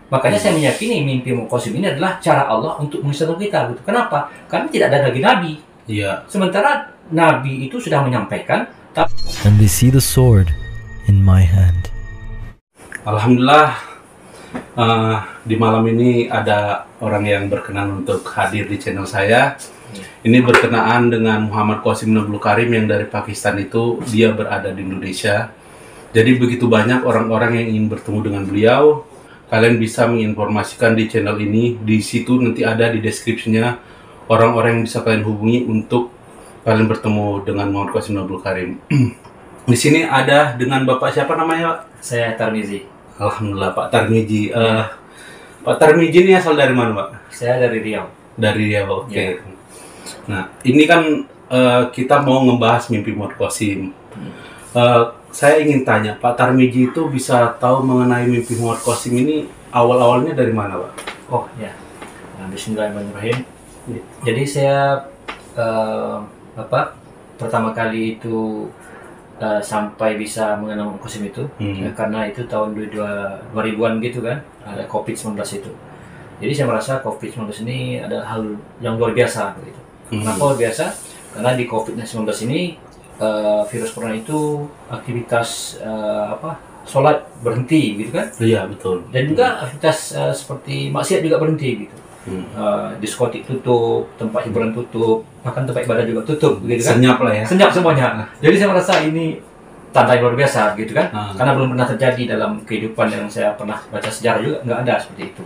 Makanya saya meyakini mimpi Muqasim ini adalah cara Allah untuk mengingatkan kita. Gitu. Kenapa? Karena tidak ada lagi nabi. Iya. Sementara nabi itu sudah menyampaikan. And they see the sword in my hand. Alhamdulillah, di malam ini ada orang yang berkenan untuk hadir di channel saya. Ini berkenaan dengan Muhammad Qasim Nabul Karim yang dari Pakistan itu, dia berada di Indonesia. Jadi begitu banyak orang-orang yang ingin bertemu dengan beliau. Kalian bisa menginformasikan di channel ini. Di situ nanti ada di deskripsinya orang-orang yang bisa kalian hubungi untuk kalian bertemu dengan Muhammad Qasim Nabul Karim. Di sini ada dengan Bapak siapa namanya, Pak? Saya Tarmizi. Alhamdulillah, Pak Tarmizi. Pak Tarmizi ini asal dari mana, Pak? Saya dari Riau. Dari Riau, oke. Ya. Nah, ini kan kita mau ngebahas mimpi Muhammad Qasim. Saya ingin tanya, Pak Tarmizi itu bisa tahu mengenai mimpi Muhammad Qasim ini awal-awalnya dari mana, Pak? Oh ya, Bismillahirrahmanirrahim. Jadi saya pertama kali itu sampai bisa mengenal Muhammad Qasim itu karena itu tahun 2000-an gitu kan, ada COVID-19 itu. Jadi saya merasa COVID-19 ini adalah hal yang luar biasa gitu. Kenapa luar biasa? Karena di COVID-19 ini virus corona itu aktivitas sholat berhenti gitu kan? Iya, betul. Dan juga aktivitas seperti maksiat juga berhenti gitu. Diskotik tutup, tempat hiburan tutup, bahkan tempat ibadah juga tutup gitu kan? Senyap lah ya. Senyap semuanya. Jadi saya merasa ini tanda yang luar biasa gitu kan? Karena belum pernah terjadi dalam kehidupan yang saya pernah baca sejarah juga, nggak ada seperti itu.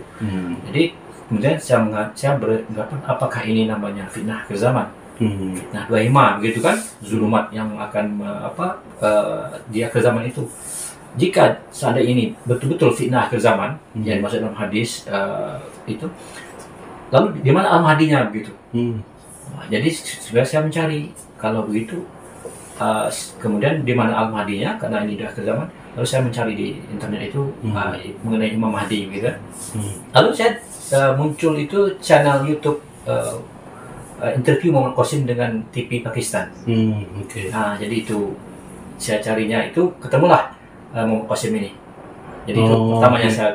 Jadi kemudian saya beranggapan apakah ini namanya fitnah akhir zaman? Fitnah dua imam gitu kan, zulumat yang akan di akhir zaman itu. Jika seandainya ini betul-betul fitnah akhir zaman yang dimaksud dalam hadis itu, lalu di mana al-mahdinya begitu? Nah, jadi sebenarnya saya mencari kalau begitu, kemudian di mana al-mahdinya karena ini di akhir zaman. Lalu saya mencari di internet itu mengenai Imam Mahdi gitu kan. Lalu saya muncul itu channel YouTube interview Muhammad Qasim dengan TV Pakistan. Nah, jadi itu saya carinya itu ketemulah Muhammad Qasim ini. Jadi itu pertamanya saya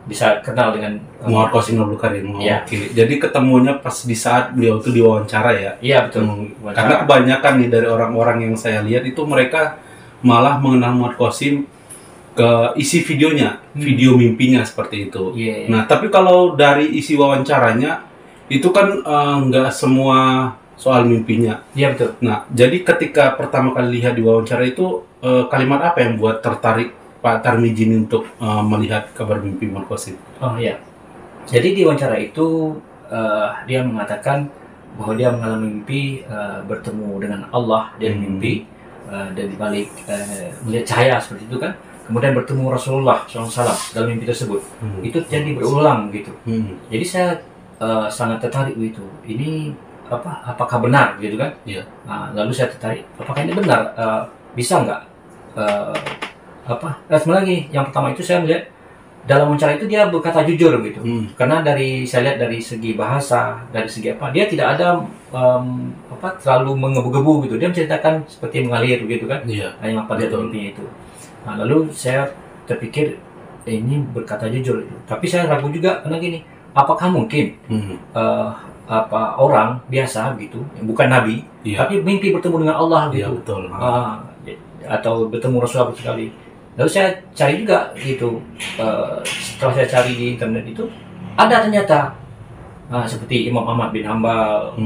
bisa kenal dengan Muhammad Qasim Nabul Karim. Ya. Jadi ketemunya pas di saat beliau itu diwawancara ya. Iya, betul. Karena kebanyakan nih dari orang-orang yang saya lihat itu mereka malah mengenal Muhammad Qasim ke isi videonya, video mimpinya seperti itu. Nah, tapi kalau dari isi wawancaranya itu kan nggak semua soal mimpinya. Iya, betul. Nah, jadi ketika pertama kali lihat di wawancara itu kalimat apa yang buat tertarik Pak Tarmizi untuk melihat kabar mimpi Muhammad Qasim? Oh iya. Jadi di wawancara itu dia mengatakan bahwa dia mengalami mimpi bertemu dengan Allah dan mimpi dan dibalik melihat cahaya seperti itu kan. Kemudian bertemu Rasulullah SAW dalam mimpi tersebut. Itu jadi berulang gitu. Jadi saya sangat tertarik itu. Ini apakah benar gitu kan? Iya. Nah, lalu saya tertarik. Apakah ini benar? Bisa nggak? Lagi yang pertama itu saya melihat dalam wawancara itu dia berkata jujur gitu. Karena saya lihat dari segi bahasa, dari segi dia tidak ada terlalu menggebu-gebu gitu. Dia menceritakan seperti mengalir gitu kan. Iya. Yang dia mimpinya itu. Nah, lalu saya terpikir ini berkata jujur. Tapi saya ragu juga karena gini, apakah mungkin orang biasa gitu, bukan nabi, tapi mimpi bertemu dengan Allah gitu. Iya, betul. Atau bertemu Rasulullah sekali. Lalu saya cari juga gitu. Setelah saya cari di internet itu ada ternyata seperti Imam Ahmad bin Hanbal,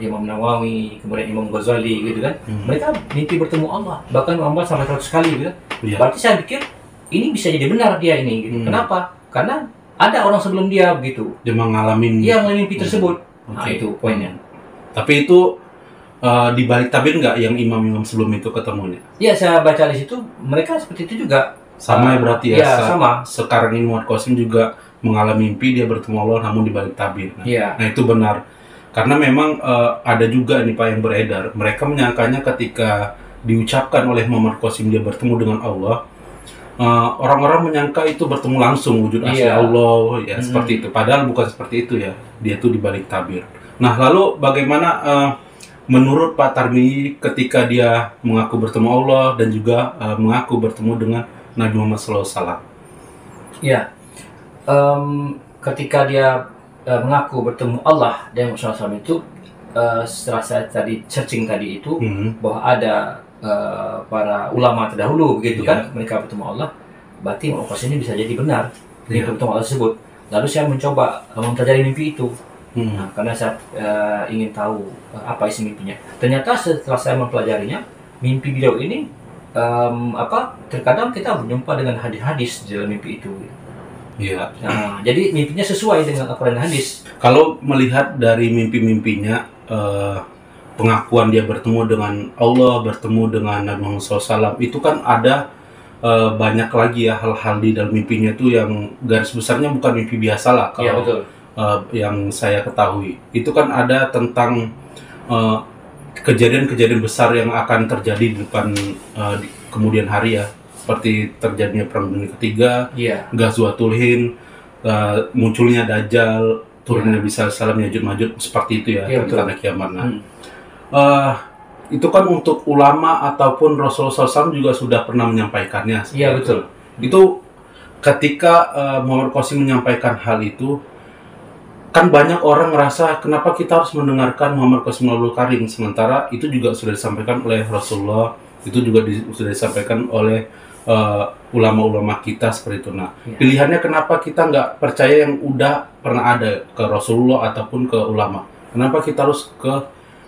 Imam Nawawi, kemudian Imam Ghazali gitu kan. Mereka mimpi bertemu Allah, bahkan Imam Ahmad sampai 100 kali gitu. Berarti saya pikir ini bisa jadi benar dia ini gitu. Kenapa? Karena ada orang sebelum dia begitu. Dia mengalami mimpi tersebut. Nah, itu poinnya. Tapi itu di balik tabir nggak yang imam-imam sebelum itu ketemunya? Iya, saya baca di situ mereka seperti itu juga. Sama berarti ya. Iya, sama. Sekarang ini Muhammad Qasim juga mengalami mimpi dia bertemu Allah namun di balik tabir. Nah, itu benar. Karena memang ada juga nih Pak yang beredar. Mereka menyangkanya ketika diucapkan oleh Muhammad Qasim dia bertemu dengan Allah, orang-orang menyangka itu bertemu langsung wujud asli Allah ya, seperti itu. Padahal bukan seperti itu ya. Dia tuh di balik tabir. Nah, lalu bagaimana menurut Pak Tarmizi ketika dia mengaku bertemu Allah dan juga mengaku bertemu dengan Nabi Muhammad SAW? Ya, ketika dia mengaku bertemu Allah dan Muhammad SAW itu, setelah saya tadi searching tadi itu bahwa ada para ulama terdahulu begitu kan, mereka bertemu Allah, berarti Muhammad Qasim ini bisa jadi benar mimpi bertemu Allah tersebut. Lalu saya mencoba mempelajari mimpi itu. Nah, karena saya ingin tahu apa isi mimpinya. Ternyata setelah saya mempelajarinya, mimpi beliau ini terkadang kita berjumpa dengan hadis-hadis di dalam mimpi itu. Iya. Nah, jadi mimpinya sesuai dengan Al-Quran dan hadis. Kalau melihat dari mimpi-mimpinya, pengakuan dia bertemu dengan Allah, bertemu dengan Nabi Muhammad SAW, itu kan ada banyak lagi ya hal-hal di dalam mimpinya itu yang garis besarnya bukan mimpi biasa lah. Kalau Iya, betul. Yang saya ketahui, itu kan ada tentang kejadian-kejadian besar yang akan terjadi di depan di kemudian hari ya, seperti terjadinya Perang Dunia Ketiga, Ghazwatul Hind, munculnya Dajjal, turunnya Nabi SAW, Ya'juj Ma'juj, seperti itu ya, tanda kiamat. Itu kan untuk ulama ataupun Rasulullah SAW juga sudah pernah menyampaikannya. Iya, betul. Itu ketika Muhammad Qasim menyampaikan hal itu, kan banyak orang ngerasa kenapa kita harus mendengarkan Muhammad Qasim Abdul Karim, sementara itu juga sudah disampaikan oleh Rasulullah, itu juga sudah disampaikan oleh ulama-ulama kita seperti itu. Nah, pilihannya kenapa kita nggak percaya yang udah pernah ada ke Rasulullah ataupun ke ulama? Kenapa kita harus ke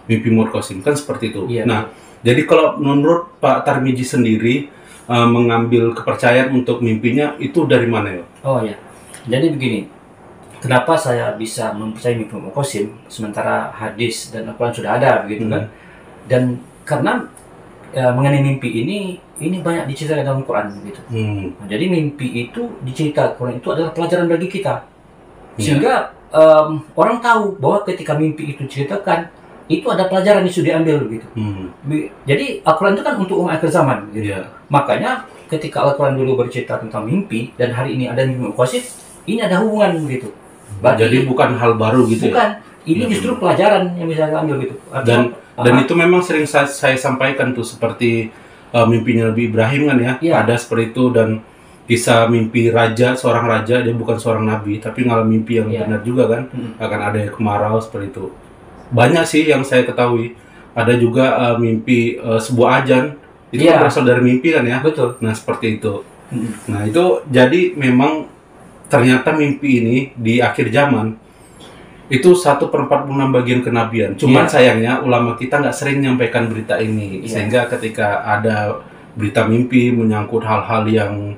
mimpi Muhammad Qasim? Kan seperti itu. Nah, jadi kalau menurut Pak Tarmizi sendiri mengambil kepercayaan untuk mimpinya itu dari mana ya? Oh ya, jadi begini. Kenapa saya bisa mempercayai mimpi Muhammad Qasim sementara hadis dan Al-Quran sudah ada begitu kan? Dan karena mengenai mimpi ini banyak diceritakan dalam Al-Quran begitu. Nah, jadi mimpi itu diceritakan Al-Quran itu adalah pelajaran bagi kita. Sehingga orang tahu bahwa ketika mimpi itu diceritakan itu ada pelajaran yang sudah diambil begitu. Jadi Al-Quran itu kan untuk umat akhir zaman gitu. Makanya ketika Al-Quran dulu bercerita tentang mimpi dan hari ini ada mimpi Muhammad Qasim, ini ada hubungan begitu. Jadi bukan hal baru gitu bukan. Ini justru pelajaran yang bisa diambil gitu. Dan itu memang sering saya sampaikan tuh, seperti mimpinya Nabi Ibrahim kan ya, ada seperti itu, dan kisah mimpi seorang raja, dia bukan seorang nabi tapi ngalamin mimpi yang benar juga kan, akan ada kemarau seperti itu. Banyak sih yang saya ketahui. Ada juga mimpi sebuah ajan, itu kan berasal dari mimpi kan ya. Betul. Nah, seperti itu. Nah, itu jadi memang ternyata mimpi ini di akhir zaman itu 1/46 bagian kenabian. Cuman sayangnya ulama kita nggak sering menyampaikan berita ini, sehingga ketika ada berita mimpi menyangkut hal-hal yang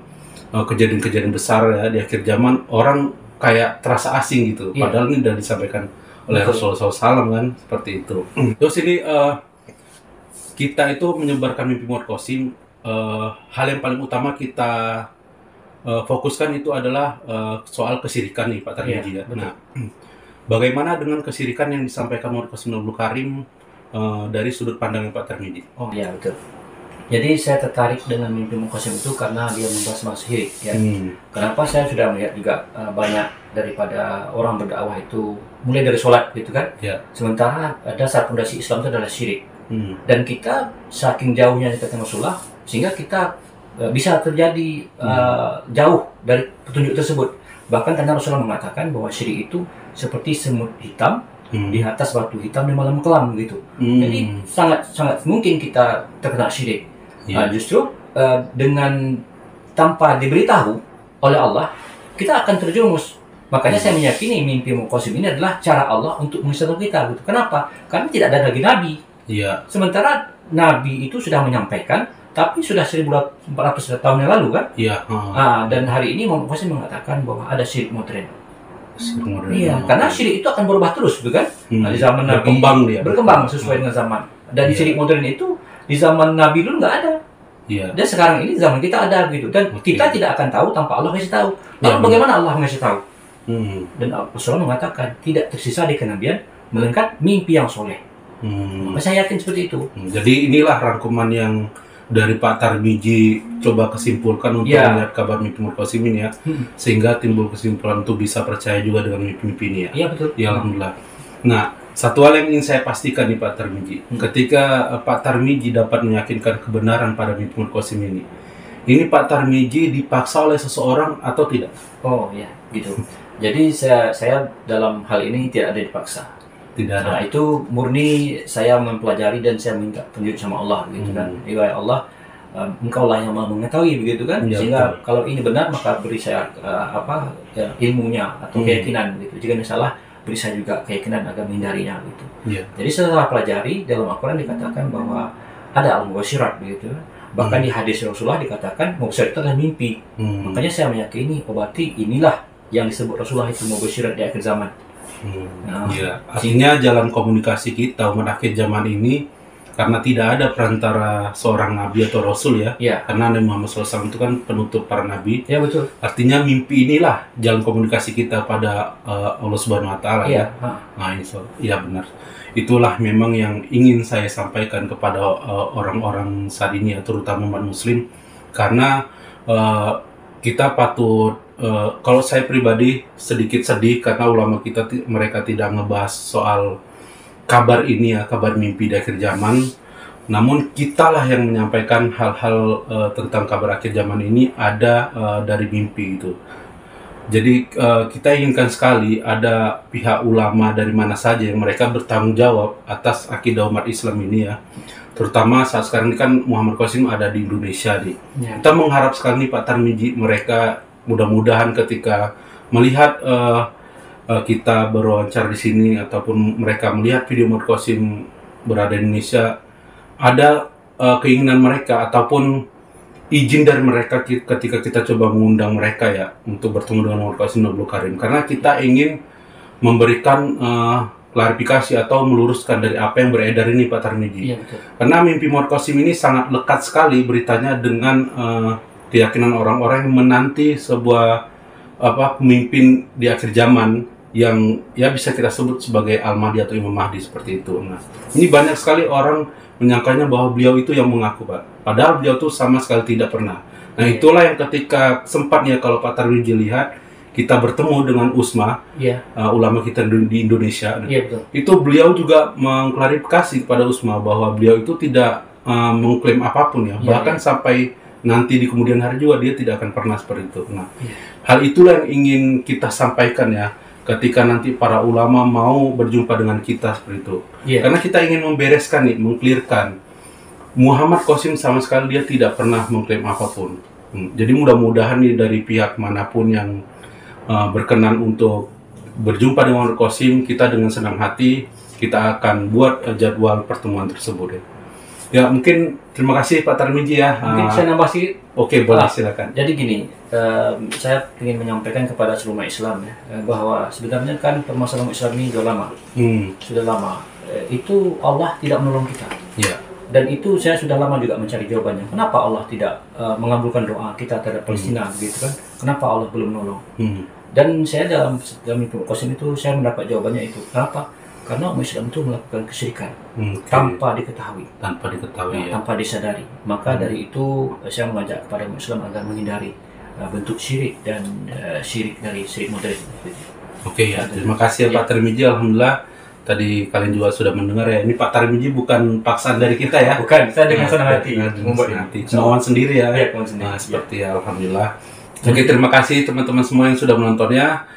kejadian-kejadian besar ya di akhir zaman, orang kayak terasa asing gitu. Padahal ini sudah disampaikan oleh Rasulullah SAW kan, seperti itu. Terus ini kita itu menyebarkan mimpi Muhammad Qasim, hal yang paling utama kita fokuskan itu adalah soal kesirikan nih Pak Tarmizi ya. Nah, bagaimana dengan kesirikan yang disampaikan Muhammad Qasim Abdul Karim dari sudut pandang Pak Tarmizi? Oh iya, betul. Jadi saya tertarik dengan mimpi Muhammad Qasim itu karena dia membahas masalah syirik ya. Kenapa saya sudah melihat juga banyak daripada orang berdakwah itu mulai dari sholat gitu kan. Sementara dasar fondasi Islam itu adalah syirik. Dan kita saking jauhnya dari Rasulullah sehingga kita bisa terjadi jauh dari petunjuk tersebut. Bahkan karena Rasulullah mengatakan bahwa syirik itu seperti semut hitam di atas batu hitam di malam kelam gitu. Jadi sangat mungkin kita terkena syirik. Nah, justru dengan tanpa diberitahu oleh Allah kita akan terjerumus. Makanya saya meyakini mimpi Muhammad Qasim ini adalah cara Allah untuk mengingatkan kita gitu. Kenapa? Karena tidak ada lagi nabi. Sementara nabi itu sudah menyampaikan, tapi sudah 1400 tahun yang lalu kan? Dan hari ini Muhammad Qasim mengatakan bahwa ada syirik modern. Karena syirik itu akan berubah terus, gitu kan? Nah, di zaman Nabi berkembang sesuai dengan zaman. Dan syirik modern itu di zaman Nabi dulu nggak ada. Dan sekarang ini zaman kita ada gitu. Dan kita tidak akan tahu tanpa Allah kasih tahu. Lalu bagaimana Allah ngasih tahu? Dan Rasulullah mengatakan tidak tersisa di kenabian melainkan mimpi yang soleh. Maka saya yakin seperti itu. Jadi inilah rangkuman yang dari Pak Tarmizi coba kesimpulkan untuk melihat kabar mimpi Muhammad Qasim ini ya, sehingga timbul kesimpulan untuk bisa percaya juga dengan mimpi-mimpi ini ya. Iya betul. Ya, alhamdulillah. Nah, satu hal yang ingin saya pastikan nih Pak Tarmizi, ketika Pak Tarmizi dapat meyakinkan kebenaran pada mimpi Muhammad Qasim Ini Pak Tarmizi dipaksa oleh seseorang atau tidak? Oh ya, gitu. Jadi saya dalam hal ini tidak ada dipaksa. Tidak ada. Nah, itu murni saya mempelajari dan saya minta petunjuk sama Allah gitu kan. Ya Allah, engkau lah yang Maha mengetahui begitu kan. Ya, sehingga betul. kalau ini benar maka beri saya ilmunya atau keyakinan gitu. Jika ini salah, beri saya juga keyakinan agar menghindarinya gitu. Iya. Jadi setelah pelajari dalam Al-Quran dikatakan bahwa ada al-mubasyirat begitu. Bahkan di hadis Rasulullah dikatakan mubasyirat itu adalah mimpi. Makanya saya meyakini berarti inilah yang disebut Rasulullah itu mubasyirat di akhir zaman. Nah, Iya, artinya jalan komunikasi kita umat akhir zaman ini karena tidak ada perantara seorang nabi atau rasul ya. Iya. Karena Nabi Muhammad SAW itu kan penutup para nabi. Ya betul. Artinya mimpi inilah jalan komunikasi kita pada Allah Subhanahu Wa Taala Iya. ya. Nah, iya benar. Itulah memang yang ingin saya sampaikan kepada orang-orang saat ini ya, terutama umat Muslim, karena kita patut. Kalau saya pribadi sedikit sedih karena ulama kita mereka tidak ngebahas soal kabar ini ya, kabar mimpi di akhir zaman. Namun kitalah yang menyampaikan hal-hal tentang kabar akhir zaman ini ada dari mimpi itu. Jadi kita inginkan sekali ada pihak ulama dari mana saja yang mereka bertanggung jawab atas akidah umat Islam ini ya. Terutama saat sekarang ini kan Muhammad Qasim ada di Indonesia nih. Ya. Kita mengharap sekali nih Pak Tarmizi mereka mudah-mudahan ketika melihat kita berwawancara di sini ataupun mereka melihat video Muhammad Qasim berada di Indonesia, ada keinginan mereka ataupun izin dari mereka ketika kita coba mengundang mereka ya untuk bertemu dengan Muhammad Qasim Nabul Karim, karena kita ingin memberikan klarifikasi atau meluruskan dari apa yang beredar ini Pak Tarmizi. Iya betul. Karena mimpi Muhammad Qasim ini sangat lekat sekali beritanya dengan keyakinan orang-orang yang menanti sebuah pemimpin di akhir zaman yang ya bisa kita sebut sebagai Al-Mahdi atau Imam Mahdi seperti itu. Nah, ini banyak sekali orang menyangkanya bahwa beliau itu yang mengaku Pak. Padahal beliau itu sama sekali tidak pernah. Nah, itulah yang ketika sempatnya kalau Pak Tarmizi lihat kita bertemu dengan USMA, ulama kita di Indonesia. Iya betul. Itu beliau juga mengklarifikasi kepada USMA bahwa beliau itu tidak mengklaim apapun ya. Bahkan sampai nanti di kemudian hari juga dia tidak akan pernah seperti itu. Nah, hal itulah yang ingin kita sampaikan ya ketika nanti para ulama mau berjumpa dengan kita seperti itu. Karena kita ingin membereskan nih, mengklirkan Muhammad Qasim sama sekali dia tidak pernah mengklaim apapun. Jadi mudah-mudahan nih dari pihak manapun yang berkenan untuk berjumpa dengan Muhammad Qasim, kita dengan senang hati kita akan buat jadwal pertemuan tersebut ya. Ya mungkin terima kasih Pak Tarmizi ya. Mungkin saya nambah sedikit. Oke, boleh silakan. Jadi gini, saya ingin menyampaikan kepada seluruh umat Islam ya, bahwa sebenarnya kan permasalahan Islam ini sudah lama. Sudah lama. Itu Allah tidak menolong kita. Ya. Dan itu saya sudah lama juga mencari jawabannya. Kenapa Allah tidak mengabulkan doa kita terhadap Palestina begitu kan? Kenapa Allah belum menolong? Dan saya dalam mimpi Qasim itu saya mendapat jawabannya itu. Kenapa? Karena umat Islam itu melakukan kesyirikan tanpa diketahui, tanpa disadari. Maka dari itu saya mengajak kepada umat Islam agar menghindari bentuk syirik dan syirik dari syirik modern. Oke ya, terima kasih ya Pak Tarmizi. Alhamdulillah tadi kalian juga sudah mendengar ya. Ini Pak Tarmizi bukan paksaan dari kita ya. Bukan, kita dengan senang hati. Kemauan sendiri ya. Iya, kemauan sendiri. Nah, seperti ya, alhamdulillah. Oke, terima kasih teman-teman semua yang sudah menontonnya.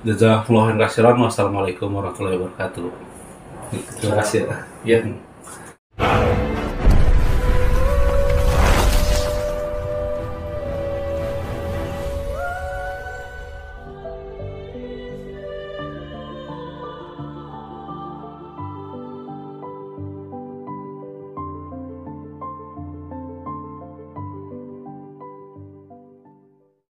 Jazakumullahu khairan. Wassalamualaikum warahmatullahi wabarakatuh. Terima kasih ya.